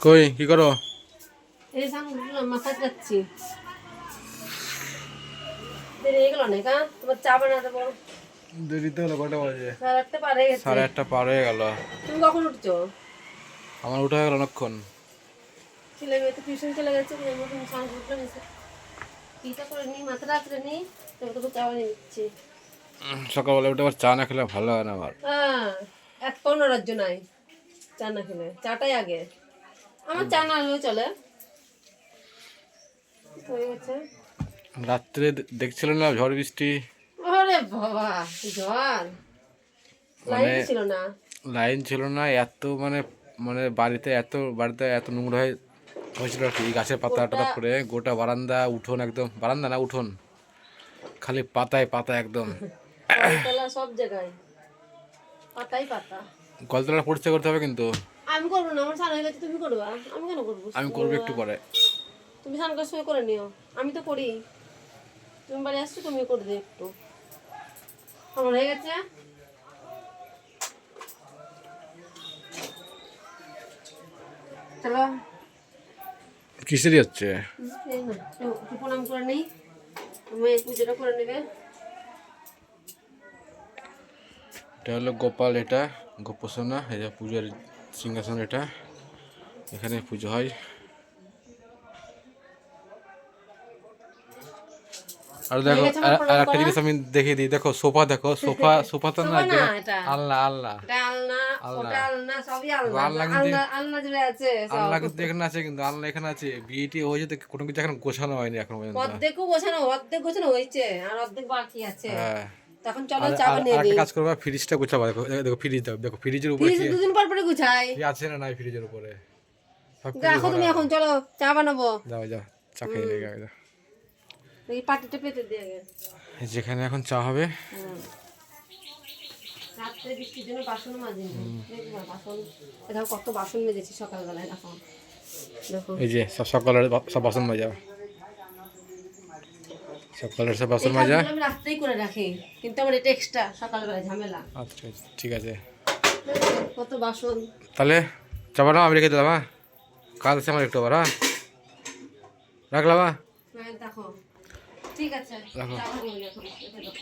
কই কি করো? এই সামনে মাথায় যাচ্ছি। দেরি হয়ে গেল না তোমার চা বানাতে দেবো। দেরি তো হলো, কটা বাজে? 8:30 পার হয়ে গেছে। 8:30 পার হয়ে গেল। তুমি কখন উঠছো? আমার উঠে গেল অনেকক্ষণ। ছেলে মেয়ে তো টিউশন চলে গেছে, তুমি স্নান করতে নিয়েছে। টিটা করে নিই, মাথা রাখলে নিই, তবে তোকে চা বানিয়ে দিচ্ছি। সকালবেলা উঠে আবার চা না খেলে ভালো হয় না আমার। হ্যাঁ, এক কোনো রাজ্য নাই চা না খেলে, চাটাই আগে। আমার চা না হলেও চলে। হয়ে গেছে। রাত্রে দেখছিলেন না ঝড় বৃষ্টি? ওরে বাবা, ঝড়! মানে লাইন ছিল না। লাইন ছিল না, এত মানে মানে বাড়িতে এত নোংরা হয়েছিল আর কি, গাছের পাতা টাতা পড়ে গোটা বারান্দা উঠোন, একদম বারান্দা না উঠোন খালি পাতায় পাতা একদম। কলতলা সব জায়গায় পাতাই পাতা। কলতলা পরিষ্কার করতে হবে কিন্তু। আমি করবো না, আমার স্নান হয়ে গেছে, তুমি করবা। আমি কেন করবো? আমি করবো একটু পরে। তুমি স্নান করার সময় করে নিও, আমি তো করি। তুমি বাড়ি আসছো, তুমি করে দিও একটু। আমার হয়ে গেছে। চলো কিসেরই হচ্ছে? একটু প্রণাম করে নিই, তুমি পুজোটা করে নেবে। এটা হলো গোপাল, এটা গোপসোনা, এটা পূজার সিংহাসন, এটা এখানে পুজো হয়। আর দেখো, আর একটা জিনিস আমি দেখিয়ে দিই, দেখো সোফা, দেখো সোফা, সোফা তো না, আলনা, আলনা, আলনা কিন্তু, আলনা কিন্তু এখানে আছে, কিন্তু আলনা এখানে আছে। বিয়েটি হয়েছে তো কোনো কিছু এখন গোছানো হয়নি এখন পর্যন্ত। অর্ধেক গোছানো হয়েছে, আর অর্ধেক বাকি আছে। হ্যাঁ, তখন চলো চা বানিয়ে একটা দিই। কাজ করবা, ফ্রিজটা গোছাবা। দেখো দেখো ফ্রিজ, দেখো ফ্রিজের উপরে ফ্রিজ দুদিন পর পরে গুছাই। কি আছে না নাই ফ্রিজের উপরে, সব কিছু দেখো তুমি এখন চলো চা বানাবো। যাও যাও, চা খেয়ে নিয়ে যাও। এই পাটিটা পেতে দিয়ে আগে। যেখানে এখন চা হবে। রাত্রে বৃষ্টির জন্য বাসনও মাজিনি। দেখবা বাসন, দেখো কত বাসন মেজেছি সকালবেলায়। দেখো দেখো, এই যে সকালের সব বাসন মাজা, সকালের সব বাসন মাজা। আমি রাত্রেই করে রাখি, কিন্তু আমার এটা এক্সট্রা সকালবেলায় ঝামেলা। আচ্ছা ঠিক আছে, কত বাসন। তাহলে চা বানাও, আমি রেখে দিলাম। হ্যাঁ, কাজ আছে আমার একটু আবার। হ্যাঁ, রাখলাম। হ্যাঁ দেখো ঠিক আছে, রাখো। চা বানিয়ে এখন রেখে দাও।